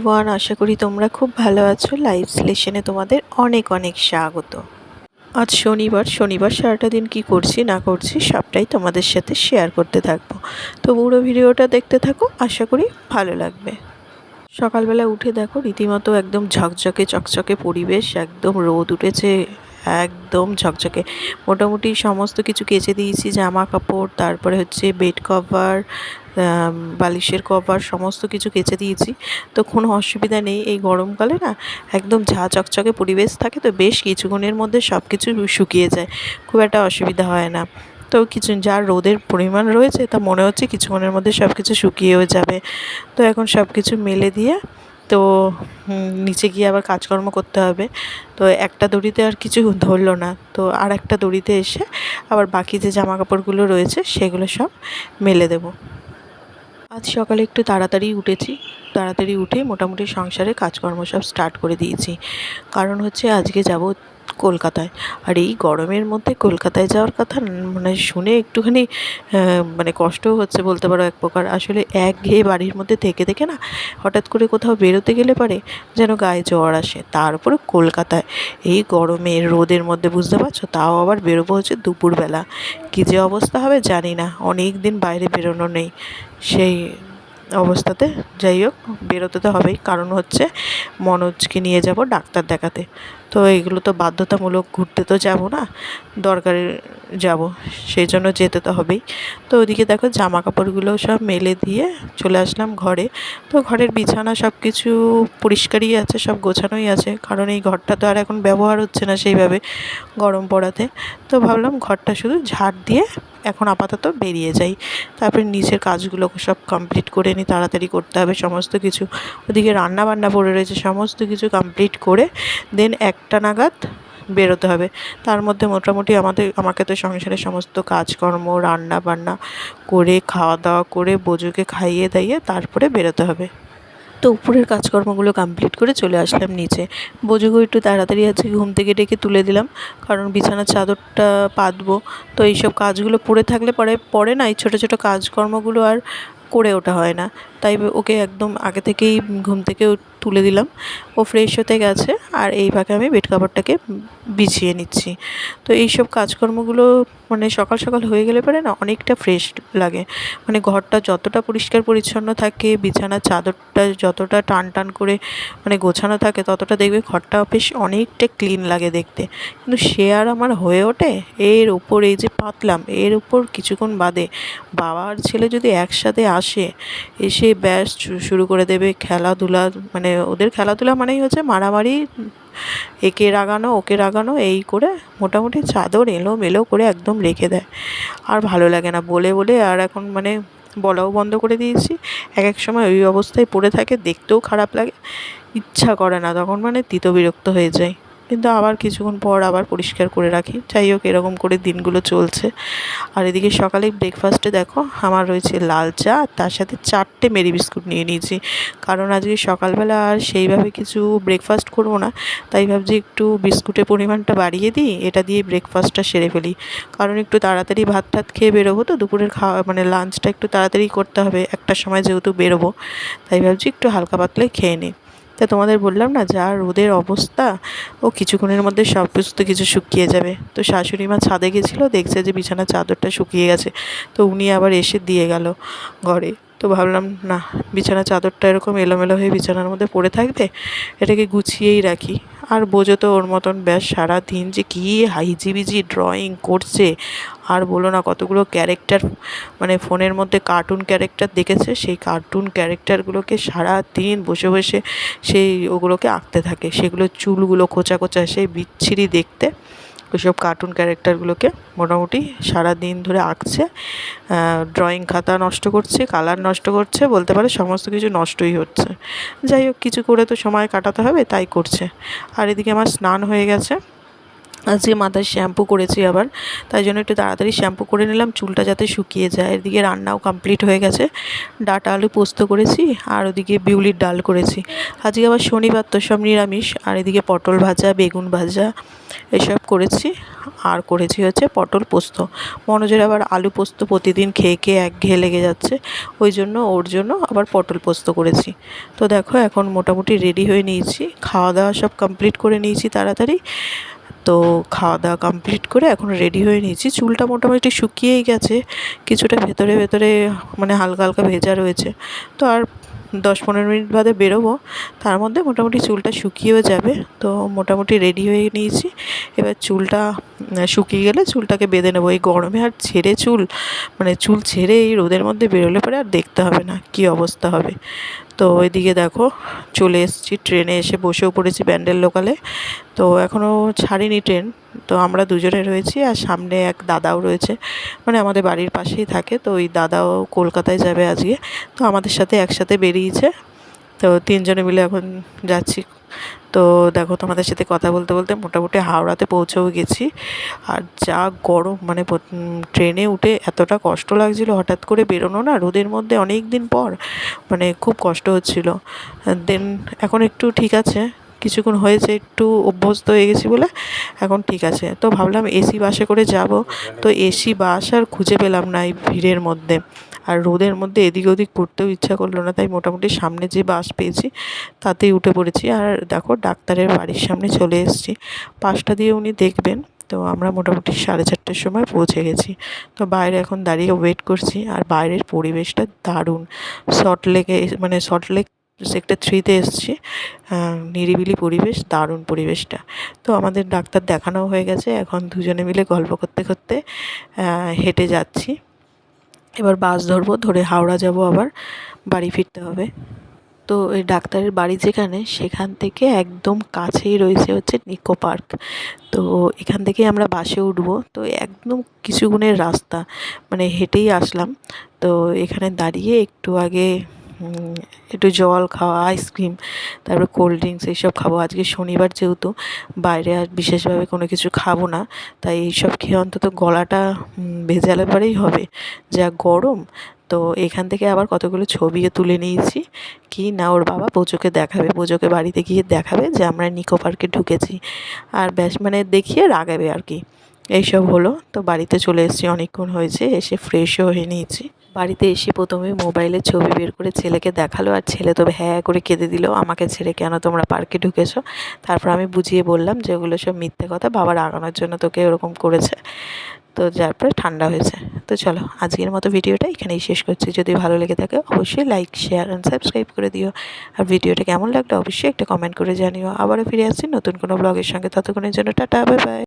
Everyone, আশা করি তোমরা খুব ভালো আছো। লাইভ স্লেশনে তোমাদের অনেক অনেক স্বাগত। আজ শনিবার সারাটা দিন কি করছি না করছি সবটাই তোমাদের সাথে শেয়ার করতে থাকবো। তো পুরো ভিডিওটা দেখতে থাকো, আশা করি ভালো লাগবে। সকালবেলা উঠে দেখো রীতিমতো একদম ঝকঝকে চকচকে পরিবেশ, একদম রোদ উঠেছে, একদম ঝকঝকে। মোটামুটি সমস্ত কিছু কেচে দিয়েছি, জামা কাপড়, তারপরে হচ্ছে বেড কভার, বালিশের কভার, সমস্ত কিছু কেচে দিয়েছি। তো কোনো অসুবিধা নেই, এই গরমকালে না একদম ঝা চকচকে পরিবেশ থাকে, তো বেশ কিছুক্ষণের মধ্যে সব কিছু শুকিয়ে যায়, খুব একটা অসুবিধা হয় না। তো কিছু যা রোদের পরিমাণ রয়েছে তা মনে হচ্ছে কিছুক্ষণের মধ্যে সব কিছু শুকিয়েও যাবে। তো এখন সব কিছু মেলে দিয়ে তো নিচে গিয়ে আবার কাজকর্ম করতে হবে। তো একটা দড়িতে আর কিছু ধরলো না, তো আর একটা দড়িতে এসে আবার বাকি যে জামা কাপড়গুলো রয়েছে সেগুলো সব মেলে দেবো। আজ সকালে একটু তাড়াতাড়ি উঠেছি, তাড়াতাড়ি উঠে মোটামুটি সংসারে কাজকর্ম সব স্টার্ট করে দিয়েছি। কারণ হচ্ছে আজকে যাব কলকাতায়, আর এই গরমের মধ্যে কলকাতায় যাওয়ার কথা মানে শুনে একটুখানি মানে কষ্টও হচ্ছে বলতে পারো এক প্রকার। আসলে একঘেয়ে বাড়ির মধ্যে থেকে থেকে না হঠাৎ করে কোথাও বেরোতে গেলে পারে যেন গায়ে জ্বর আসে, তার উপরে কলকাতায় এই গরমে রোদের মধ্যে, বুঝতে পারছো, তাও আবার বেরোবো হচ্ছে দুপুরবেলা। কী যে অবস্থা হবে জানি না, অনেক দিন বাইরে বেরোনো নেই সেই অবস্থাতে। যাই হোক, বেরোতে তো হবেই, কারণ হচ্ছে মনোজকে নিয়ে যাব ডাক্তার দেখাতে। তো এইগুলো তো বাধ্যতামূলক, ঘুরতে তো যাব না, দরকারে যাব, সেই জন্য যেতে তো হবেই। তো ওদিকে দেখো জামা কাপড়গুলো সব মেলে দিয়ে চলে আসলাম ঘরে। তো ঘরের বিছানা সব কিছু পরিষ্কারই আছে, সব গোছানোই আছে, কারণ এই ঘরটা তো আর এখন ব্যবহার হচ্ছে না সেইভাবে গরম পড়াতে। তো ভাবলাম ঘরটা শুধু ঝাড় দিয়ে এখন আপাতত বেরিয়ে যাই, তারপরে নিচের কাজগুলো সব কমপ্লিট করে নিই, তাড়াতাড়ি করতে হবে সমস্ত কিছু। ওদিকে রান্না বান্না পড়ে রয়েছে, সমস্ত কিছু কমপ্লিট করে দেন 1টা নাগাদ বেরোতে হবে। তার মধ্যে মোটামুটি আমাকে তো সংসারের সমস্ত কাজকর্ম, রান্না বান্না করে, খাওয়া দাওয়া করে, বোজোকে খাইয়ে দাইয়ে তারপরে বেরোতে হবে। তো উপরের কাজকর্মগুলো কমপ্লিট করে চলে আসলাম নিচে। বোজোকে একটু তাড়াতাড়ি আজকে ঘুম থেকে ডেকে তুলে দিলাম, কারণ বিছানার চাদরটা পাতবো। তো এইসব কাজগুলো পড়ে থাকলে পরে না এই ছোটো ছোটো কাজকর্মগুলো আর করে ওঠা হয় না। তাই ওকে একদম আগে থেকেই ঘুম থেকে তুলে দিলাম, ও ফ্রেশ হতে গেছে, আর এই ফাঁকে আমি বেড কভারটাকে বিছিয়ে নিচ্ছি। তো এইসব কাজকর্মগুলো মানে সকাল সকাল হয়ে গেলে পরে না অনেকটা ফ্রেশ লাগে। মানে ঘরটা যতটা পরিষ্কার পরিচ্ছন্ন থাকে, বিছানার চাদরটা যতটা টান টান করে মানে গোছানো থাকে, ততটা দেখবে ঘরটা বেশ অনেকটা ক্লিন লাগে দেখতে। কিন্তু সে আর আমার হয়ে ওঠে? এর উপর এই যে পাতলাম, এর উপর কিছুক্ষণ বাদে বাবা আর ছেলে যদি একসাথে আসে, এসে ব্যাস শুরু করে দেবে খেলাধুলা। মানে ওদের খেলাধুলা মানেই হচ্ছে মারামারি, একে রাগানো ওকে রাগানো, এই করে মোটামুটি চাদর এলোমেলো করে একদম রেখে দেয়। আর ভালো লাগে না, বলে বলে আর এখন মানে বলাও বন্ধ করে দিয়েছি। এক এক সময় ওই অবস্থায় পড়ে থাকে, দেখতেও খারাপ লাগে, ইচ্ছা করে না, তখন মানে বিরক্ত হয়ে যায়। কিন্তু আবার কিছুক্ষণ পর আবার পরিষ্কার করে রাখি। যাই হোক, এরকম করে দিনগুলো চলছে। আর এদিকে সকালে ব্রেকফাস্টে দেখো আমার রয়েছে লাল চা, আর তার সাথে 4টে মেরি বিস্কুট নিয়ে নিয়েছি, কারণ আজকে সকালবেলা আর সেইভাবে কিছু ব্রেকফাস্ট করবো না। তাই ভাবছি একটু বিস্কুটের পরিমাণটা বাড়িয়ে দিই, এটা দিয়ে ব্রেকফাস্টটা সেরে ফেলি। কারণ একটু তাড়াতাড়ি ভাত টাত খেয়ে বেরোবো, তো দুপুরের খাওয়া মানে লাঞ্চটা একটু তাড়াতাড়ি করতে হবে, 1টার সময় যেহেতু বেরোবো। তাই ভাবছি একটু হালকা পাতলাই খেয়ে নিই। তা তোমাদের বললাম না যা রোদের অবস্থা, ও কিছুক্ষণের মধ্যে সব কিছু শুকিয়ে যাবে। তো শাশুড়ি মা ছাদে গেছিলো, দেখছে যে বিছানার চাদরটা শুকিয়ে গেছে, তো উনি আবার এসে দিয়ে গেল ঘরে। তো ভাবলাম না, বিছানার চাদরটা এরকম এলোমেলো হয়ে বিছানার মধ্যে পড়ে থাকবে, এটাকে গুছিয়েই রাখি। আর বোঝো তো ওর মতন ব্যাস সারাদিন যে কী হাইজিবিজি ড্রয়িং করছে, আর বলো না, কতগুলো ক্যারেক্টার মানে ফোনের মধ্যে কার্টুন ক্যারেক্টার দেখেছে, সেই কার্টুন ক্যারেক্টারগুলোকে সারাদিন বসে বসে সেই ওগুলোকে আঁকতে থাকে, সেগুলো চুলগুলো খোঁচা খোঁচা, সেই বিচ্ছিরি দেখতে। ওইসব কার্টুন ক্যারেক্টারগুলোকে মোটামুটি সারাদিন ধরে আঁকছে, ড্রয়িং খাতা নষ্ট করছে, কালার নষ্ট করছে, বলতে পারে সমস্ত কিছু নষ্টই হচ্ছে। যাই হোক, কিছু করে তো সময় কাটাতে হবে, তাই করছে। আর এদিকে আমার স্নান হয়ে গেছে, আজকে মাথায় শ্যাম্পু করেছি আবার, তাই জন্য একটু তাড়াতাড়ি শ্যাম্পু করে নিলাম, চুলটা যাতে শুকিয়ে যায়। এদিকে রান্নাও কমপ্লিট হয়ে গেছে, ডাঁটা আলু পোস্ত করেছি আর ওদিকে বিউলির ডাল করেছি। আজকে আবার শনিবার তো সব নিরামিষ। আর এদিকে পটল ভাজা, বেগুন ভাজা এসব করেছি। আর করেছি হচ্ছে পটল পোস্ত। মনোজের আবার আলু পোস্ত প্রতিদিন খেয়ে খেয়ে একঘেয়ে লেগে যাচ্ছে, ওই জন্য ওর জন্য আবার পটল পোস্ত করেছি। তো দেখো এখন মোটামুটি রেডি হয়ে নিয়েছি, খাওয়া দাওয়া সব কমপ্লিট করে নিয়েছি তাড়াতাড়ি। তো খাওয়া দাওয়া কমপ্লিট করে এখন রেডি হয়ে নিয়েছি। চুলটা মোটামুটি শুকিয়েই গেছে, কিছুটা ভেতরে ভেতরে মানে হালকা হালকা ভেজা রয়েছে। তো আর 10-15 মিনিট বাদে বেরোবো, তার মধ্যে মোটামুটি চুলটা শুকিয়েও যাবে। তো মোটামুটি রেডি হয়ে নিয়েছি। এবার চুলটা শুকিয়ে গেলে চুলটাকে বেঁধে নেবো। এই গরমে আর ছেড়ে চুল, মানে চুল ছেড়ে এই রোদের মধ্যে বেরোলে পরে আর দেখতে হবে না কী অবস্থা হবে। তো এদিকে দেখো চলে এসেছি, ট্রেনে এসে বসেও পড়েছি ব্যান্ডেল লোকালে। তো এখনও ছাড়িনি ট্রেন। তো আমরা দুজনে রয়েছি আর সামনে এক দাদাও রয়েছে, মানে আমাদের বাড়ির পাশেই থাকে। তো ওই দাদাও কলকাতায় যাবে আজকে, তো আমাদের সাথে একসাথে বেরিয়েছে। তো তিনজনে মিলে এখন যাচ্ছি। তো দেখো তোমাদের সাথে কথা বলতে বলতে মোটামুটি হাওড়াতে পৌঁছেও গেছি। আর যা গরম, মানে ট্রেনে উঠে এতটা কষ্ট লাগছিল, হঠাৎ করে বেরোনো না রোদের মধ্যে অনেক দিন পর, মানে খুব কষ্ট হচ্ছিল। দেন এখন একটু ঠিক আছে, কিছুক্ষণ হয়েছে একটু অভ্যস্ত হয়ে গেছি বলে এখন ঠিক আছে। তো ভাবলাম এসি বাসে করে যাব, তো এসি বাস আর খুঁজে পেলাম না এই ভিড়ের মধ্যে। আর রোদের মধ্যে এদিক ওদিক করতেও ইচ্ছা করলো না, তাই মোটামুটি সামনে যে বাস পেয়েছি তাতেই উঠে পড়েছি। আর দেখো ডাক্তারের বাড়ির সামনে চলে এসেছি, পাশটা দিয়ে উনি দেখবেন। তো আমরা মোটামুটি 4:30টার সময় পৌঁছে গেছি। তো বাইরে এখন দাঁড়িয়ে ওয়েট করছি। আর বাইরের পরিবেশটা দারুণ। সল্টলেকে মানে সল্টলেক সেক্টর 3-তে এসেছি। নিরিবিলি পরিবেশ, দারুণ পরিবেশটা। তো আমাদের ডাক্তার দেখানোও হয়ে গেছে, এখন দুজনে মিলে গল্প করতে করতে হেঁটে যাচ্ছি। এবার বাস ধরবো, ধরে হাওড়া যাব, আবার বাড়ি ফিরতে হবে। তো এই ডাক্তারের বাড়ি যেখানে, সেখান থেকে একদম কাছেই রয়েছে হচ্ছে নিকো পার্ক। তো এখান থেকে আমরা বাসে উঠবো, তো একদম কিছুক্ষণের রাস্তা, মানে হেঁটেই আসলাম। তো এখানে দাঁড়িয়ে একটু আগে একটু জল খাওয়া, আইসক্রিম, তারপরে কোল্ড ড্রিঙ্কস এইসব খাবো। আজকে শনিবার যেহেতু বাইরে আর বিশেষভাবে কোনো কিছু খাবো না, তাই এইসব খেয়ে অন্তত গলাটা ভেজালে পরেই হবে, যা গরম। তো এখান থেকে আবার কতগুলো ছবিও তুলে নিয়েছি। কি না ওর বাবা পুজোকে দেখাবে, পুজোকে বাড়িতে গিয়ে দেখাবে যে আমরা নিকো পার্কে ঢুকেছি। আর ব্যাস মানে দেখিয়ে রাগাবে আর কি, এইসব হলো। তো বাড়িতে চলে এসেছি, অনেকক্ষণ হয়েছে, এসে ফ্রেশও হয়ে নিয়েছি। বাড়িতে এসে প্রথমে মোবাইলে ছবি বের করে ছেলেকে দেখালো, আর ছেলে তো হ্যাঁ করে কেঁদে দিল, আমাকে ছেড়ে কেন তোমরা পার্কে ঢুকেছো। তারপর আমি বুঝিয়ে বললাম যে ওগুলো সব মিথ্যে কথা, বাবা রাগানোর জন্য তোকে ওরকম করেছে। তো যার পরে ঠান্ডা হয়েছে। তো চলো আজকের মতো ভিডিওটা এখানেই শেষ করছি। যদি ভালো লেগে থাকে অবশ্যই লাইক, শেয়ার অ্যান্ড সাবস্ক্রাইব করে দিও। আর ভিডিওটা কেমন লাগলো অবশ্যই একটা কমেন্ট করে জানিও। আবারও ফিরে আসছি নতুন কোনো ব্লগের সঙ্গে, ততক্ষণের জন্য টাটা, বাই বাই।